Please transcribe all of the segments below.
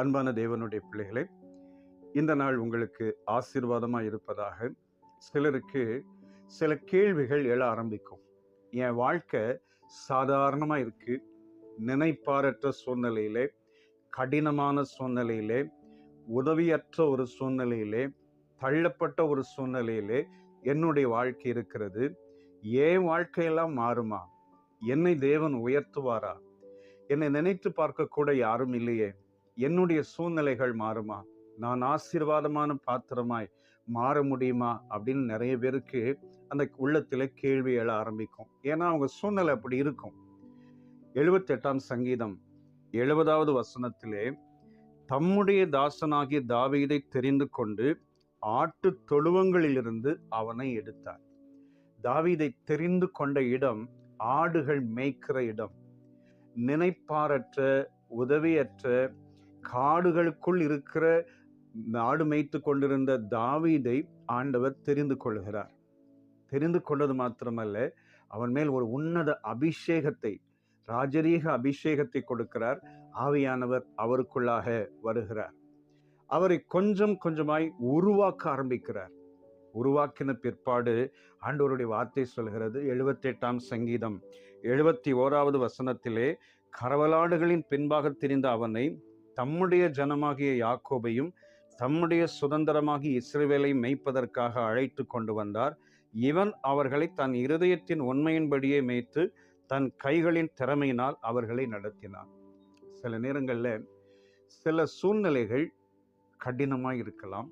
அன்பான தேவனுடைய பிள்ளைகளே, இந்த நாள் உங்களுக்கு ஆசீர்வாதமாக இருப்பதாக. சிலருக்கு சில கேள்விகள் எழ ஆரம்பிக்கும். என் வாழ்க்கை சாதாரணமாக இருக்கு, நினைப்பாரற்ற சூழ்நிலையிலே, கடினமான சூழ்நிலையிலே, உதவியற்ற ஒரு சூழ்நிலையிலே, தள்ளப்பட்ட ஒரு சூழ்நிலையிலே என்னுடைய வாழ்க்கை இருக்கிறது. என் வாழ்க்கையெல்லாம் மாறுமா? என்னை தேவன் உயர்த்துவாரா? என்னை நினைத்து பார்க்க கூட யாரும் இல்லையே, என்னுடைய சூழ்நிலைகள் மாறுமா? நான் ஆசீர்வாதமான பாத்திரமாய் மாற முடியுமா அப்படின்னு நிறைய பேருக்கு அந்த உள்ளத்துல கேள்வி எழ ஆரம்பிக்கும். ஏன்னா அவங்க சூழ்நிலை அப்படி இருக்கும். 78ஆம் சங்கீதம் 70வது வசனத்திலே, தம்முடைய தாசனாகிய தாவீதை தெரிந்து கொண்டு ஆட்டு தொழுவங்களிலிருந்து அவனை எடுத்தார். தாவீதை தெரிந்து கொண்ட இடம் ஆடுகள் மேய்க்கிற இடம். நினைப்பாரற்ற, உதவியற்ற, காடுகளுக்குள் இருக்கிற நாடு மேய்த்து கொண்டிருந்த தாவீதை ஆண்டவர் தெரிந்து கொள்கிறார். தெரிந்து கொண்டது மாத்திரமல்ல, அவன் மேல் ஒரு உன்னத அபிஷேகத்தை, ராஜரீக அபிஷேகத்தை கொடுக்கிறார். ஆவியானவர் அவருக்குள்ளாக வருகிறார். அவரை கொஞ்சம் கொஞ்சமாய் உருவாக்க ஆரம்பிக்கிறார். உருவாக்கின பிற்பாடு ஆண்டவருடைய வார்த்தை சொல்கிறது, 78ஆம் சங்கீதம் 71வது வசனத்திலே, கரவலாடுகளின் பின்பாக திரிந்த அவனை தம்முடைய ஜனமாகிய யாக்கோபையும் தம்முடைய சுதந்திரமாகிய இஸ்ரவேலை மேய்ப்பதற்காக அழைத்து கொண்டு வந்தார். இவன் அவர்களை தன் இருதயத்தின் உண்மையின்படியே மேய்த்து தன் கைகளின் திறமையினால் அவர்களை நடத்தினான். சில நேரங்களில் சில சூழ்நிலைகள் கடினமாக இருக்கலாம்,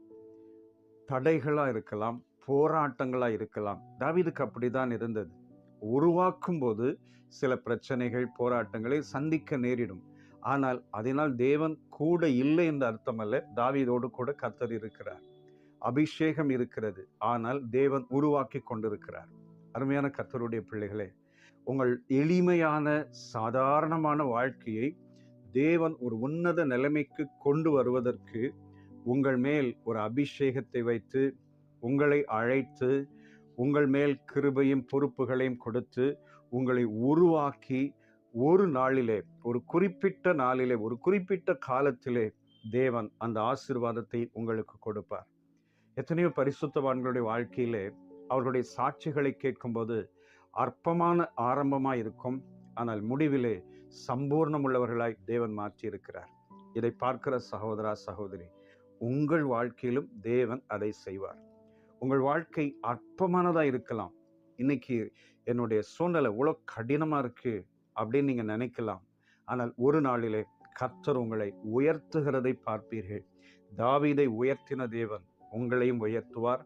தடைகளாக இருக்கலாம், போராட்டங்களாக இருக்கலாம். தாவீதுக்கு அப்படிதான் இருந்தது. உருவாக்கும் போது சில பிரச்சனைகள், போராட்டங்களை சந்திக்க நேரிடும். ஆனால் அதனால் தேவன் கூட இல்லை என்று அர்த்தமல்ல. தாவீதோடு கூட கர்த்தர் இருக்கிறார், அபிஷேகம் இருக்கிறது. ஆனால் தேவன் உருவாக்கி கொண்டிருக்கிறார். அருமையான கர்த்தருடைய பிள்ளைகளே, உங்கள் எளிமையான சாதாரணமான வாழ்க்கையை தேவன் ஒரு உன்னத நிலைமைக்கு கொண்டு வருவதற்கு உங்கள் மேல் ஒரு அபிஷேகத்தை வைத்து, உங்களை அழைத்து, உங்கள் மேல் கிருபையும் பொறுப்புகளையும் கொடுத்து, உங்களை உருவாக்கி, ஒரு நாளிலே, ஒரு குறிப்பிட்ட நாளிலே, ஒரு குறிப்பிட்ட காலத்திலே தேவன் அந்த ஆசீர்வாதத்தை உங்களுக்கு கொடுப்பார். எத்தனையோ பரிசுத்தவான்களுடைய வாழ்க்கையிலே அவர்களுடைய சாட்சிகளை கேட்கும்போது அற்பமான ஆரம்பமாய் இருக்கும், ஆனால் முடிவிலே சம்பூர்ணம் உள்ளவர்களாய் தேவன் மாற்றி இருக்கிறார். இதை பார்க்கிற சகோதரா, சகோதரி, உங்கள் வாழ்க்கையிலும் தேவன் அதை செய்வார். உங்கள் வாழ்க்கை அற்பமானதாக இருக்கலாம். இன்னைக்கு என்னுடைய சூழ்நிலை இவ்வளோ கடினமாக இருக்கு அப்படின்னு நீங்கள் நினைக்கலாம். ஆனால் ஒரு நாளிலே கர்த்தர் உங்களை உயர்த்துகிறதை பார்ப்பீர்கள். தாவீதை உயர்த்தின தேவன் உங்களையும் உயர்த்துவார்.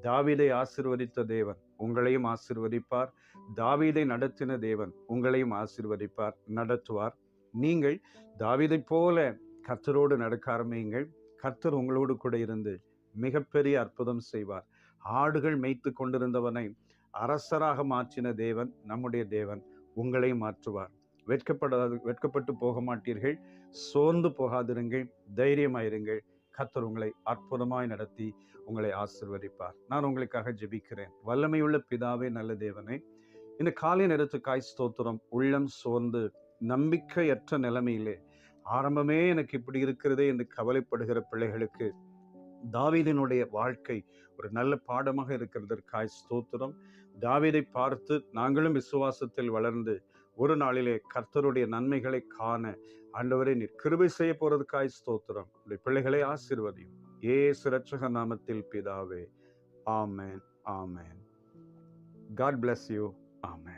தாவீதை ஆசீர்வதித்த தேவன் உங்களையும் ஆசீர்வதிப்பார். தாவீதை நடத்தின தேவன் உங்களையும் ஆசீர்வதிப்பார், நடத்துவார். நீங்கள் தாவீதை போல கர்த்தரோடு நடக்க ஆரம்பியுங்கள். கர்த்தர் உங்களோடு கூட இருந்து மிகப்பெரிய அற்புதம் செய்வார். ஆடுகள் மேய்த்து கொண்டிருந்தவனை அரசராக மாற்றின தேவன், நம்முடைய தேவன், உங்களையும் மாற்றுவார். வெட்கப்பட்டு போக மாட்டீர்கள். சோர்ந்து போகாதிருங்கள், தைரியமாயிருங்கள். கர்த்தர் உங்களை அற்புதமாய் நடத்தி உங்களை ஆசீர்வதிப்பார். நான் உங்களுக்காக ஜெபிக்கிறேன். வல்லமையுள்ள பிதாவே, நல்ல தேவனே, இந்த காலை நேரத்துக்காய் ஸ்தோத்திரம். உள்ளம் சோர்ந்து நம்பிக்கையற்ற நிலைமையிலே, ஆரம்பமே எனக்கு இப்படி இருக்கிறதே என்று கவலைப்படுகிற பிள்ளைகளுக்கு தாவீதினுடைய வாழ்க்கை ஒரு நல்ல பாடமாக இருக்கிறதற்காய் ஸ்தோத்திரம். தாவீதை பார்த்து நாங்களும் விசுவாசத்தில் வளர்ந்து ஒரு நாளிலே கர்த்தருடைய நன்மைகளை காண ஆண்டவரே நீர் கிருபை செய்ய போறதுக்காய் ஸ்தோத்திரம். உடைய பிள்ளைகளை ஆசீர்வதியும் இயேசு இரட்சக நாமத்தில் பிதாவே, ஆமென், ஆமென். God bless you. ஆமென்.